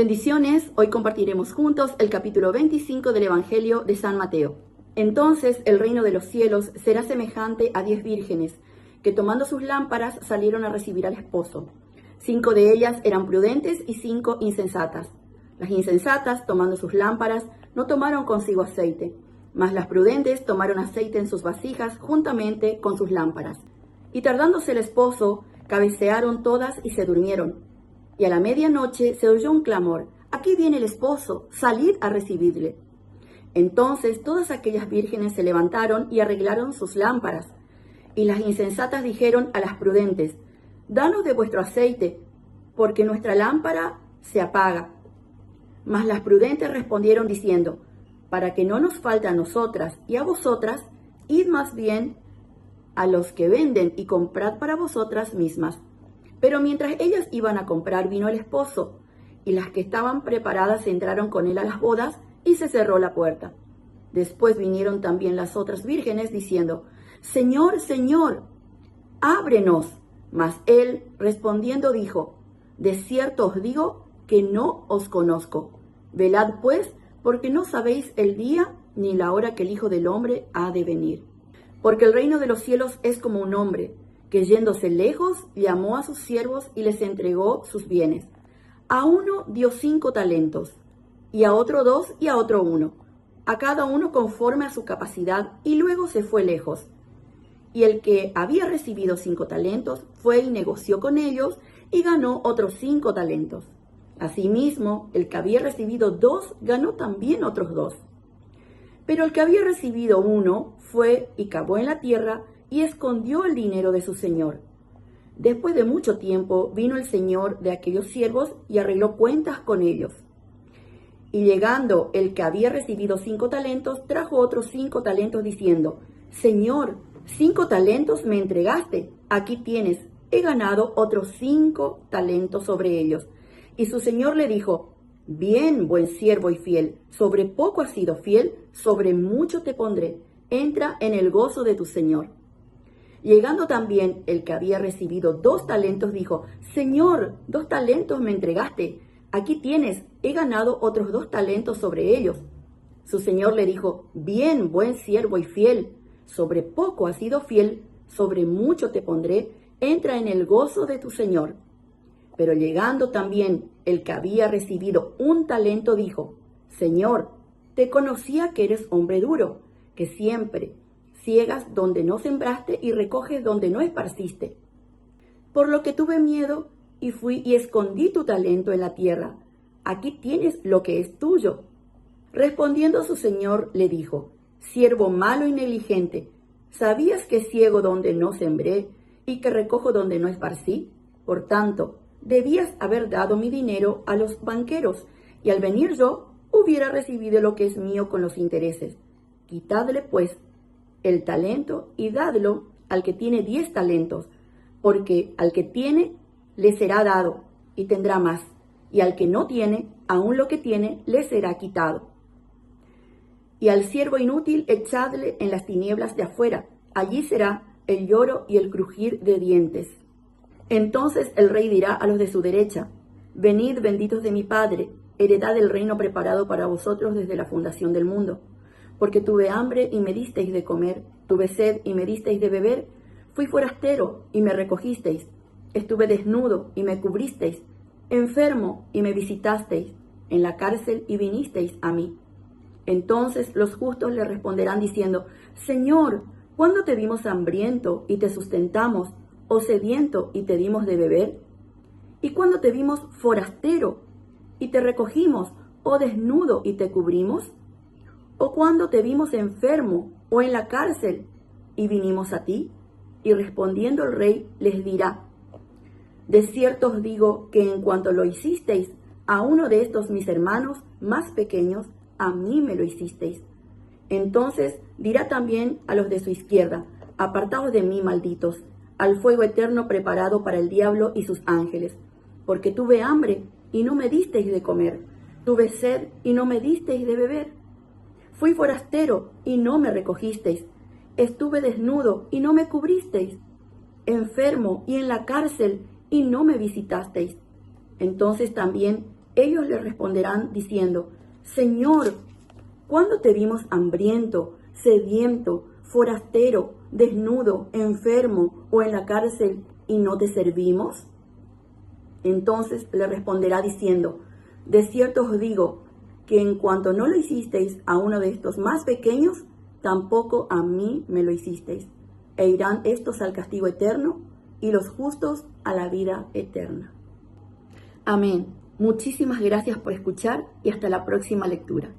Bendiciones, hoy compartiremos juntos el capítulo 25 del Evangelio de San Mateo. Entonces el reino de los cielos será semejante a 10 vírgenes, que tomando sus lámparas salieron a recibir al esposo. 5 de ellas eran prudentes y 5 insensatas. Las insensatas, tomando sus lámparas, no tomaron consigo aceite, mas las prudentes tomaron aceite en sus vasijas juntamente con sus lámparas. Y tardándose el esposo, cabecearon todas y se durmieron. Y a la medianoche se oyó un clamor: «Aquí viene el esposo, salid a recibirle». Entonces todas aquellas vírgenes se levantaron y arreglaron sus lámparas. Y las insensatas dijeron a las prudentes: «Danos de vuestro aceite, porque nuestra lámpara se apaga». Mas las prudentes respondieron diciendo: «Para que no nos falte a nosotras y a vosotras, id más bien a los que venden y comprad para vosotras mismas». Pero mientras ellas iban a comprar, vino el esposo, y las que estaban preparadas entraron con él a las bodas, y se cerró la puerta. Después vinieron también las otras vírgenes, diciendo: «Señor, Señor, ábrenos». Mas él, respondiendo, dijo: «De cierto os digo que no os conozco. Velad pues, porque no sabéis el día ni la hora que el Hijo del Hombre ha de venir. Porque el reino de los cielos es como un hombre, que yéndose lejos, llamó a sus siervos y les entregó sus bienes. A uno dio 5 talentos, y a otro 2, y a otro 1, a cada uno conforme a su capacidad, y luego se fue lejos. Y el que había recibido 5 talentos fue y negoció con ellos, y ganó otros 5 talentos. Asimismo, el que había recibido 2 ganó también otros 2. Pero el que había recibido 1 fue y cavó en la tierra, y escondió el dinero de su señor. Después de mucho tiempo vino el señor de aquellos siervos y arregló cuentas con ellos. Y llegando el que había recibido 5 talentos, trajo otros 5 talentos diciendo: «Señor, 5 talentos me entregaste, aquí tienes, he ganado otros 5 talentos sobre ellos». Y su señor le dijo: «Bien, buen siervo y fiel, sobre poco has sido fiel, sobre mucho te pondré, entra en el gozo de tu señor». Llegando también el que había recibido 2 talentos, dijo: «Señor, 2 talentos me entregaste, aquí tienes, he ganado otros 2 talentos sobre ellos». Su señor le dijo: «Bien, buen siervo y fiel, sobre poco has sido fiel, sobre mucho te pondré, entra en el gozo de tu señor». Pero llegando también el que había recibido 1 talento, dijo: «Señor, te conocía que eres hombre duro, que siempre ciegas donde no sembraste y recoges donde no esparciste. Por lo que tuve miedo y fui y escondí tu talento en la tierra. Aquí tienes lo que es tuyo». Respondiendo su señor le dijo: «Siervo malo y negligente, ¿sabías que ciego donde no sembré y que recojo donde no esparcí? Por tanto, debías haber dado mi dinero a los banqueros, y al venir yo hubiera recibido lo que es mío con los intereses. Quitadle pues el talento y dadlo al que tiene 10 talentos, porque al que tiene le será dado y tendrá más, y al que no tiene, aun lo que tiene le será quitado. Y al siervo inútil echadle en las tinieblas de afuera, allí será el lloro y el crujir de dientes. Entonces el rey dirá a los de su derecha: «Venid, benditos de mi Padre, heredad del reino preparado para vosotros desde la fundación del mundo. Porque tuve hambre y me disteis de comer, tuve sed y me disteis de beber, fui forastero y me recogisteis, estuve desnudo y me cubristeis, enfermo y me visitasteis, en la cárcel y vinisteis a mí». Entonces los justos le responderán diciendo: «Señor, ¿cuándo te vimos hambriento y te sustentamos, o sediento y te dimos de beber? ¿Y cuándo te vimos forastero y te recogimos, o desnudo y te cubrimos? ¿O cuando te vimos enfermo o en la cárcel y vinimos a ti?». Y respondiendo el rey les dirá: «De cierto os digo que en cuanto lo hicisteis a uno de estos mis hermanos más pequeños, a mí me lo hicisteis». Entonces dirá también a los de su izquierda: «Apartaos de mí, malditos, al fuego eterno preparado para el diablo y sus ángeles, porque tuve hambre y no me disteis de comer, tuve sed y no me disteis de beber. Fui forastero y no me recogisteis, estuve desnudo y no me cubristeis, enfermo y en la cárcel y no me visitasteis». Entonces también Ellos le responderán diciendo: Señor, ¿cuándo te vimos hambriento, sediento, forastero, desnudo, enfermo o en la cárcel y no te servimos? Entonces le responderá diciendo: De cierto os digo que en cuanto no lo hicisteis a uno de estos más pequeños, tampoco a mí me lo hicisteis. E irán estos al castigo eterno y los justos a la vida eterna. Amén. Muchísimas gracias por escuchar y hasta la próxima lectura.